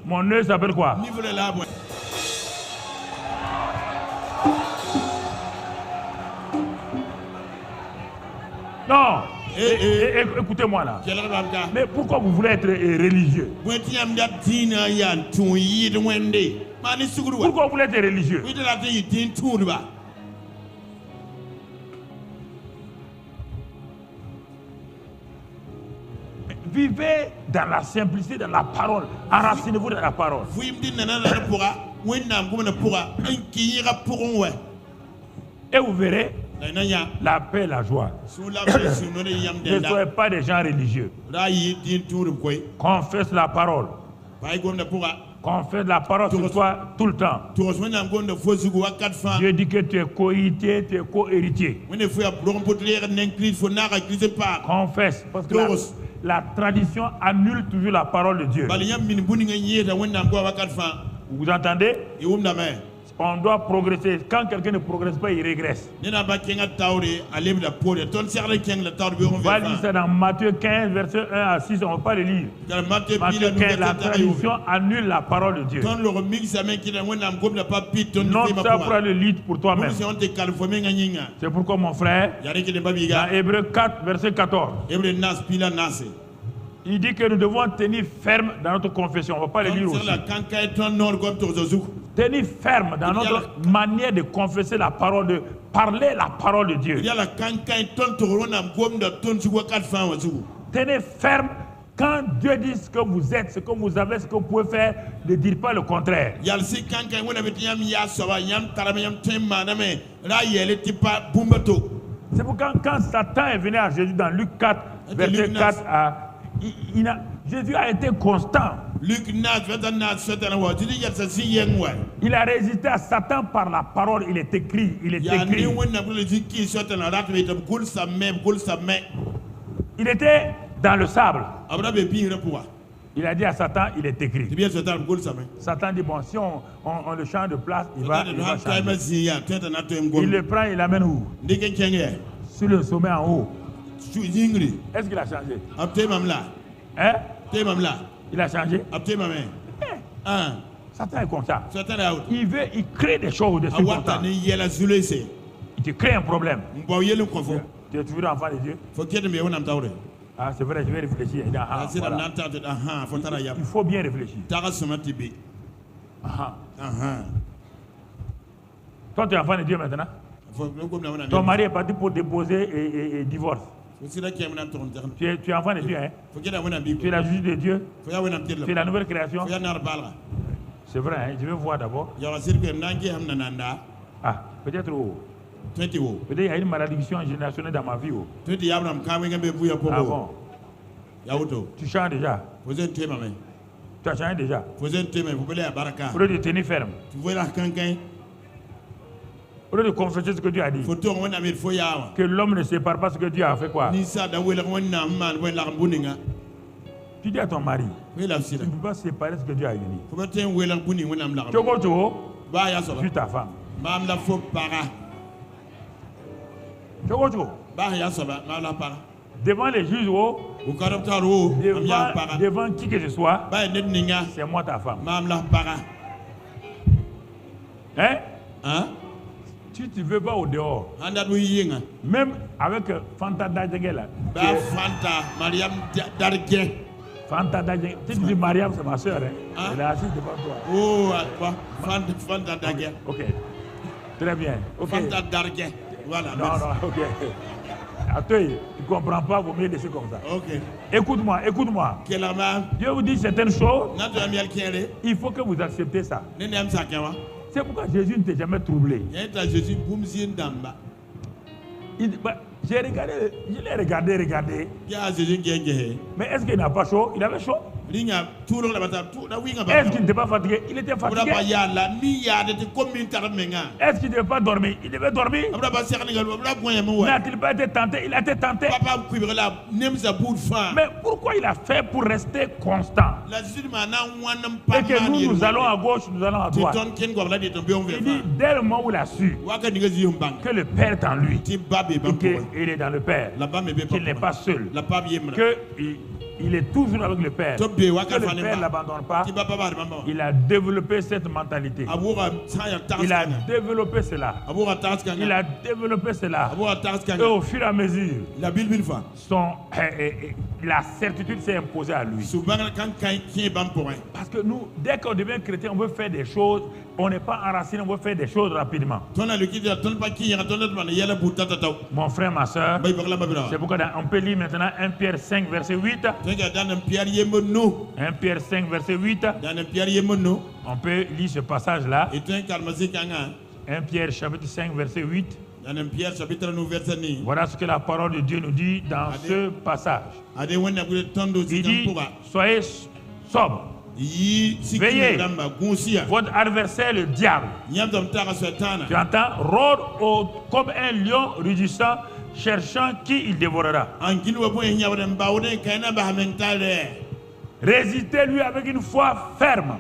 Speaker 1: Mon nez s'appelle quoi? Non, écoutez-moi là. Mais pourquoi vous voulez être religieux? Pourquoi vous voulez être religieux? Vivez dans la simplicité de la parole. Enracinez-vous dans la parole. Et vous verrez la paix et la joie. Ne soyez pas des gens religieux. Confesse la parole. Confesse la parole sur toi tout le temps. Dieu dit que tu es co-héritier, tu es co-héritier. Confesse. Parce que la tradition annule toujours la parole de Dieu. Vous entendez? On doit progresser. Quand quelqu'un ne progresse pas, il régresse. On va lire ça dans Matthieu 15, verset 1 à 6. On ne va pas le lire. Matthieu 15, la tradition annule la parole de Dieu. Note ça pour le lire pour toi-même. C'est pourquoi mon frère, dans Hébreux 4, verset 14, il dit que nous devons tenir ferme dans notre confession. On ne va pas le lire aussi. Tenir ferme dans notre manière de confesser la parole, de parler la parole de Dieu. Tenez ferme quand Dieu dit ce que vous êtes, ce que vous avez, ce que vous pouvez faire, ne dites pas le contraire. C'est pourquoi quand Satan est venu à Jésus dans Luc 4, verset 4 à... Jésus a été constant. Il a résisté à Satan par la parole. Il est écrit. Il est écrit. Il était dans le sable. Il a dit à Satan, il est écrit. Satan dit, bon, si on le change de place, il va changer. Il le prend, il l'amène où? Sur le sommet en haut. Est-ce qu'il a changé? Hein? Il a changé? Satan est comme ça. Il crée des choses au-dessus de Satan. Il te crée un problème. Tu es toujours enfant de Dieu? Ah, c'est vrai, je vais réfléchir. Voilà. Il faut bien réfléchir. Toi, tu es enfant de Dieu maintenant? Ton mari est parti pour déposer et divorce. Tu es enfant de Dieu, hein? Tu es la juge de Dieu. Tu es la nouvelle création. C'est vrai, hein? Je vais voir d'abord. Ah, peut-être peut-être il y a une malédiction générationnelle dans ma vie. Ah bon? Tu changes déjà. Tu as changé déjà. Pour te tenir ferme. Au lieu de confesser ce que Dieu a dit. Que l'homme ne sépare pas ce que Dieu a fait quoi. Tu dis à ton mari, tu ne peux pas séparer ce que Dieu a uni. Je suis ta femme. Devant les juges, devant qui que ce soit, c'est moi ta femme. Hein? Si tu ne veux pas au dehors, même avec Fanta Dajengé là. Fanta Dajengé. Si tu dis Mariam, c'est ma soeur. Hein? Elle est assise devant toi.
Speaker 2: Oh, Fanta Dajengé.
Speaker 1: Ok. Très bien. Okay.
Speaker 2: Fanta Dajengé. Voilà.
Speaker 1: Non, ok. Attends, tu ne comprends pas, vous me laissez comme ça.
Speaker 2: Ok.
Speaker 1: Écoute-moi. Dieu vous dit certaines choses. Il faut que vous acceptez ça. C'est pourquoi Jésus ne t'a jamais troublé. Je l'ai regardé. Mais est-ce qu'il n'a pas chaud? Il avait chaud. Est-ce qu'il n'était pas fatigué? Il était fatigué. Est-ce qu'il ne devait pas dormir? Il devait dormir. N'a-t-il pas été tenté? Il a été tenté. Mais pourquoi il a fait pour rester constant? Et que nous allons à gauche, nous allons à droite. Il dit, dès le moment où il a su que le Père est en lui, qu'il est dans le Père, qu'il n'est pas seul, qu'il est toujours avec le Père, que le Père ne l'abandonne pas, il a développé cette mentalité. Il a développé cela. Et au fur et à mesure, la certitude s'est imposée à lui. Parce que nous, dès qu'on devient chrétien, on veut faire des choses, on n'est pas enraciné, on veut faire des choses rapidement. Mon frère, ma soeur, c'est pourquoi on peut lire maintenant 1 Pierre 5, verset 8. 1 Pierre 5, verset 8. On peut lire ce passage-là. 1 Pierre chapitre 5, verset 8. Voilà ce que la parole de Dieu nous dit dans ce passage. Il dit, soyez sobres. Veillez, votre adversaire le diable, tu entends, rôde comme un lion rugissant, cherchant qui il dévorera. Résistez-lui avec une foi ferme.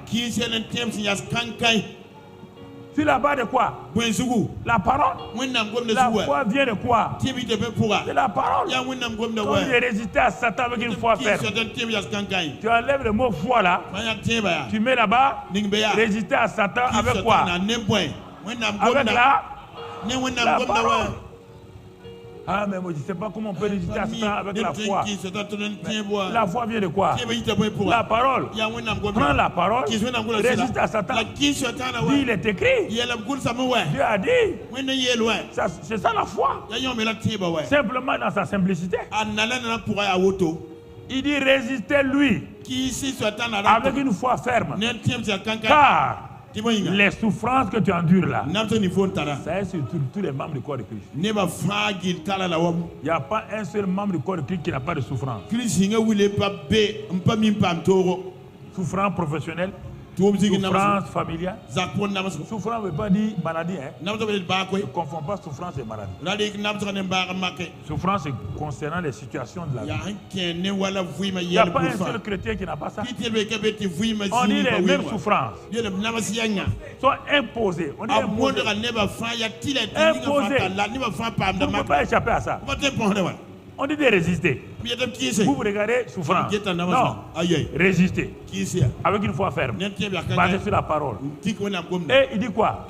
Speaker 1: Sur la base de quoi? La parole. La foi vient de quoi? De la parole. Quand j'ai résisté à Satan avec une foi ferme, tu enlèves le mot foi là, tu mets là-bas, résister à Satan avec quoi? Avec la parole. Ah, mais moi je ne sais pas comment on peut résister à Satan avec la foi. Mais la foi vient de quoi? La parole. Prends la parole, résiste à Satan. Dis, il est écrit. Dieu a dit. C'est ça la foi. Simplement dans sa simplicité. Il dit résistez-lui avec une foi ferme. Car les souffrances que tu endures là, ça est sur tous les membres du corps de Christ. Il n'y a pas un seul membre du corps de Christ qui n'a pas de souffrance. Souffrance professionnelle, souffrance familiale. Souffrance ne veut pas dire maladie. Ne confond pas souffrance et maladie. Souffrance concernant les situations de la vie. Il n'y a pas un seul chrétien qui n'a pas ça. On dit les mêmes souffrances sont imposées. On dit imposées. Imposées. Vous ne pouvez pas échapper à ça. On dit de résister. Vous regardez souffrance. Non, résister. Avec une foi ferme. Basée sur la parole. Et il dit quoi?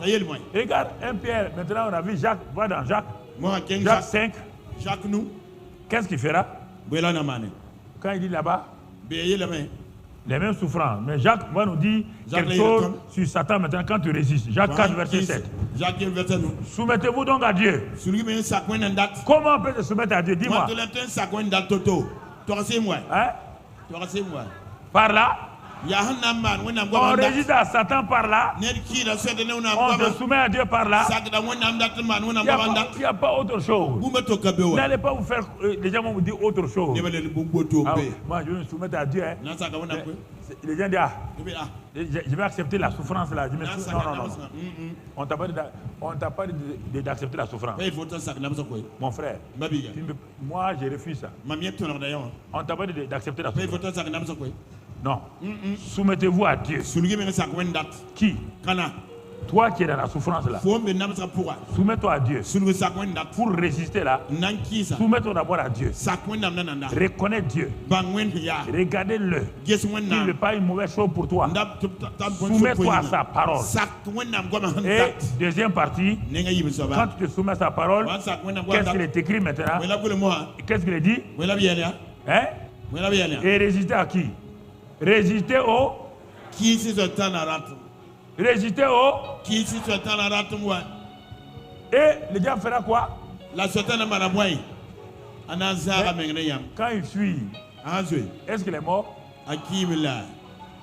Speaker 1: Regarde, un Pierre. Maintenant, on a vu Jacques. Va dans Jacques. Jacques 5. Qu'est-ce qu'il fera? Quand il dit là-bas, les mêmes souffrances. Mais Jacques va nous dire quelque chose sur Satan maintenant quand tu résistes. Jacques 4, verset 7. Soumettez-vous donc à Dieu. Comment on peut se soumettre à Dieu? Dis-moi. Hein? Par là. On résiste à Satan par là. On se soumet à Dieu par là. Il n'y a pas autre chose. N'allez pas vous faire. Les gens vont vous dire autre chose. Ah, moi, je vais me soumettre à Dieu. Hein. Les gens disent je vais accepter la souffrance là. Non. On t'a pas dit d'accepter la souffrance. Mon frère, moi je refuse ça. On t'a pas dit d'accepter la souffrance. Non. Soumettez-vous à Dieu. Qui? Toi qui es dans la souffrance là. Soumets-toi à Dieu. Pour résister là. Soumets-toi d'abord à Dieu. Reconnais Dieu. Regardez-le. Il n'est pas une mauvaise chose pour toi. Soumets-toi à sa parole. Et deuxième partie, quand tu te soumets à sa parole, qu'est-ce qu'il est écrit maintenant? Qu'est-ce qu'il est dit? Hein? Et résister à qui? Résister au résister au et le diable fera quoi? Quand il fuit, est-ce qu'il est mort?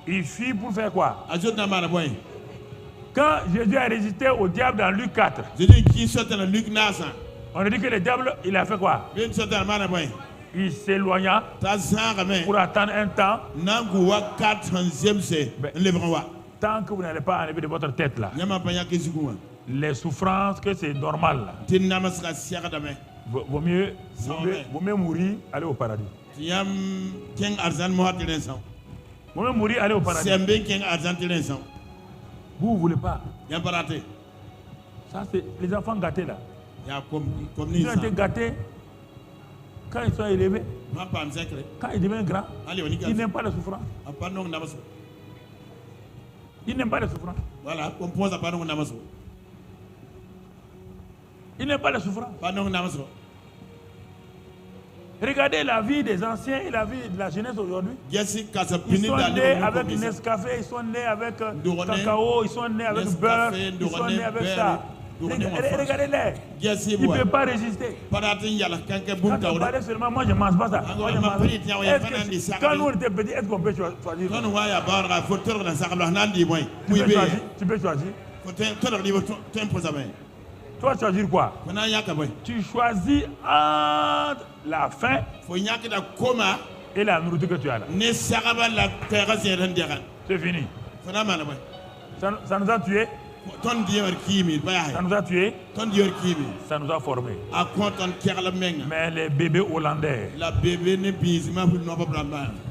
Speaker 1: Il fuit pour faire quoi? Quand Jésus a résisté au diable dans Luc 4, on a dit que le diable il a fait quoi? Il s'éloigna pour attendre un temps. Tant que vous n'allez pas enlever de votre tête là, les souffrances que c'est normal là, vaut mieux mourir, aller au paradis. Vaut mieux mourir, aller au paradis. Vous ne voulez pas. Ça c'est les enfants gâtés là. Ils ont été gâtés. Quand ils sont élevés, quand ils deviennent grands, ils n'aiment pas la souffrance. Ils n'aiment pas la souffrance.
Speaker 2: Voilà,
Speaker 1: ils n'aiment pas la souffrance. Regardez la vie des anciens et la vie de la jeunesse aujourd'hui. Ils sont nés avec Nescafé, ils sont nés avec cacao, ils sont nés avec beurre, ils sont nés avec ça. Regardez-les. Il ne peut pas résister. Quand on parlait seulement, moi je ne mange pas ça. Quand nous on était petits, est-ce qu'on peut choisir? Tu peux choisir. Toi, choisir quoi? Tu choisis entre la faim et la nourriture que tu as là. C'est fini. Ça nous a tués. Ça nous a tués. Ça nous a formés. Mais les bébés hollandais.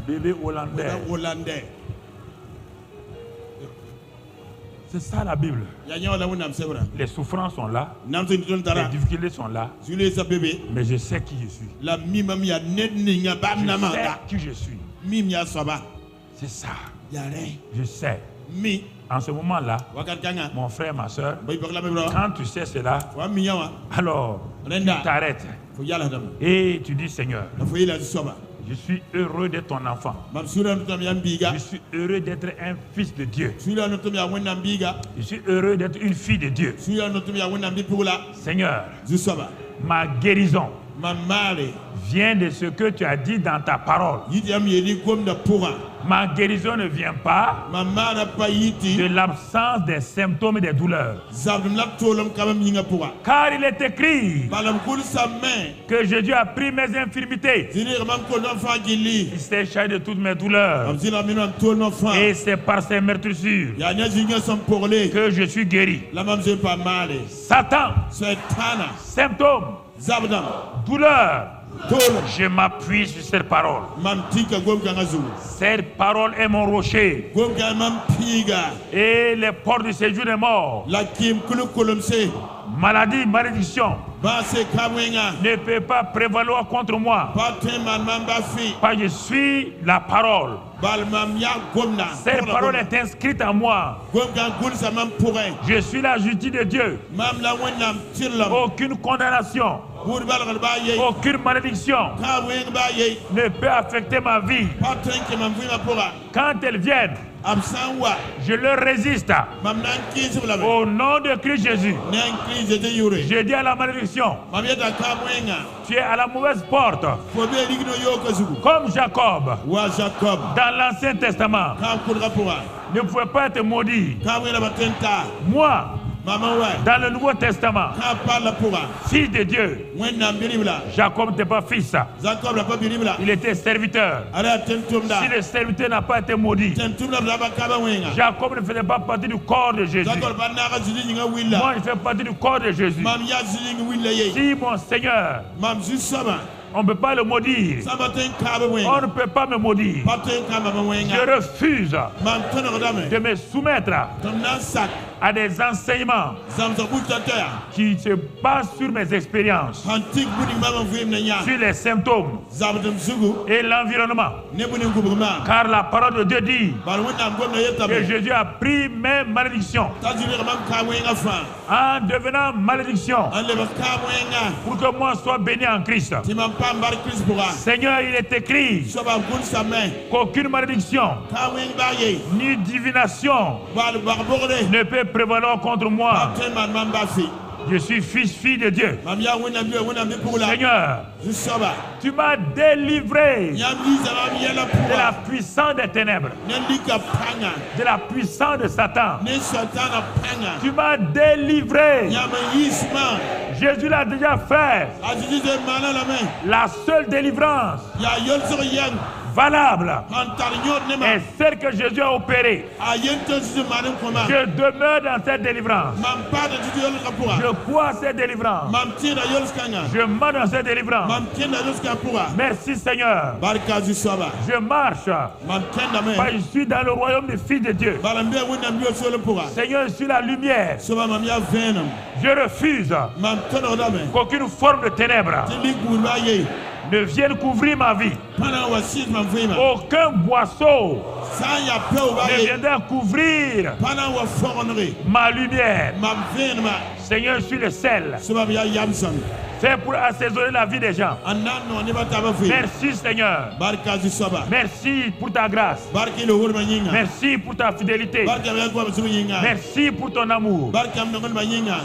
Speaker 1: Bébés hollandais. C'est ça la Bible. Les souffrances sont là, les difficultés sont là, mais je sais qui je suis. Je sais qui je suis. C'est ça. Je sais. En ce moment-là, mon frère, ma soeur, quand tu sais cela, alors tu t'arrêtes et tu dis Seigneur, je suis heureux d'être ton enfant. Je suis heureux d'être un fils de Dieu. Je suis heureux d'être une fille de Dieu. Seigneur, ma guérison vient de ce que tu as dit dans ta parole. Ma guérison ne vient pas de l'absence des symptômes et des douleurs. Car il est écrit que Jésus a pris mes infirmités. Il s'est chargé de toutes mes douleurs. Et c'est par ses meurtrissures que je suis guéri. Satan, symptômes, douleur, je m'appuie sur cette parole. Cette parole est mon rocher. Et les portes du séjour des morts, maladie, malédiction, ne peut pas prévaloir contre moi. Parce que je suis la parole. Cette parole est inscrite en moi. Je suis la justice de Dieu. Aucune condamnation, aucune malédiction ne peut affecter ma vie. Quand elles viennent, je leur résiste. Au nom de Christ Jésus, je dis à la malédiction, tu es à la mauvaise porte. Comme Jacob, dans l'Ancien Testament, ne pouvait pas être maudit. Moi, dans le Nouveau Testament, fils de Dieu, Jacob n'était pas fils. Il était serviteur. Si le serviteur n'a pas été maudit, Jacob ne faisait pas partie du corps de Jésus. Moi, je fais partie du corps de Jésus. Si mon Seigneur, on ne peut pas le maudire, on ne peut pas me maudire. Je refuse de me soumettre à des enseignements qui se basent sur mes expériences, sur les symptômes et l'environnement. Car la parole de Dieu dit que Jésus a pris mes malédictions en devenant malédiction pour que moi sois béni en Christ. Seigneur, il est écrit qu'aucune malédiction ni divination ne peut prévaloir contre moi. Je suis fille de Dieu. Seigneur, tu m'as délivré de la puissance des ténèbres, de la puissance de Satan. Tu m'as délivré. Jésus l'a déjà fait. La seule délivrance valable est celle que Jésus a opérée. Je demeure dans cette délivrance. Je crois à cette délivrance. Je marche dans cette délivrance. Merci Seigneur. Je marche. Je suis dans le royaume des fils de Dieu. Seigneur, je suis la lumière. Je refuse qu'aucune forme de ténèbres ne vienne couvrir ma vie. Aucun boisseau ne viendra couvrir ma lumière. Seigneur, je suis le sel fait pour assaisonner la vie des gens. Merci Seigneur. Merci pour ta grâce. Merci pour ta fidélité. Merci pour ton amour.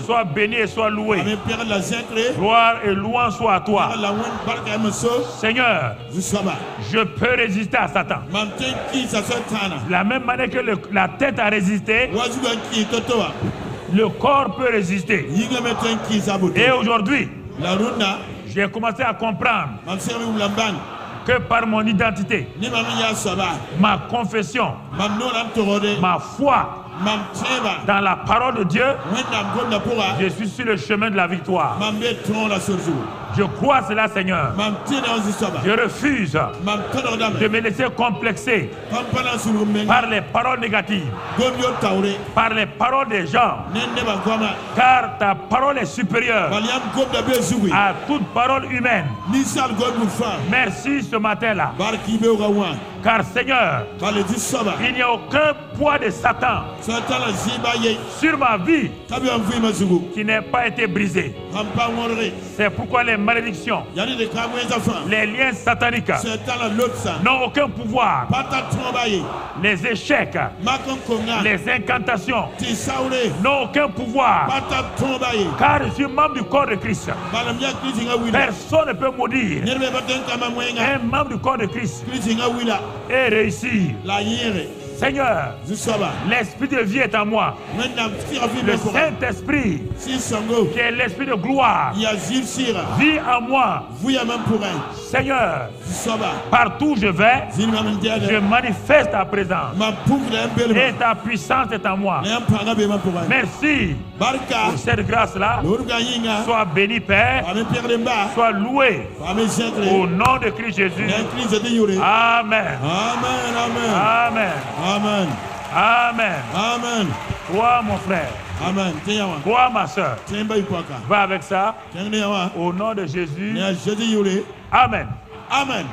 Speaker 1: Sois béni et sois loué. Gloire et louange soit à toi. Seigneur, je peux résister à Satan. De la même manière que la tête a résisté, le corps peut résister. Et aujourd'hui, j'ai commencé à comprendre que par mon identité, ma confession, ma foi dans la parole de Dieu, je suis sur le chemin de la victoire. Je crois cela, Seigneur. Je refuse de me laisser complexer par les paroles négatives, par les paroles des gens, car ta parole est supérieure à toute parole humaine. Merci ce matin-là. Car Seigneur, il n'y a aucun poids de Satan sur ma vie qui n'ait pas été brisé. C'est pourquoi les malédictions, les liens sataniques n'ont aucun pouvoir. Les échecs, les incantations n'ont aucun pouvoir. Car je suis membre du corps de Christ. Personne ne peut maudire un membre du corps de Christ et réussir. Seigneur, l'esprit de vie est en moi. Le Saint-Esprit, qui est l'esprit de gloire, vit en moi. Seigneur, partout où je vais, je manifeste ta présence. Et ta puissance est en moi. Merci pour cette grâce-là. Sois béni, Père. Sois loué. Au nom de Christ Jésus. Amen. Amen.
Speaker 2: Amen.
Speaker 1: Amen.
Speaker 2: Amen.
Speaker 1: Toi, mon frère.
Speaker 2: Amen.
Speaker 1: Toi, ma soeur. Va avec ça. Au nom de Jésus. Amen.
Speaker 2: Amen.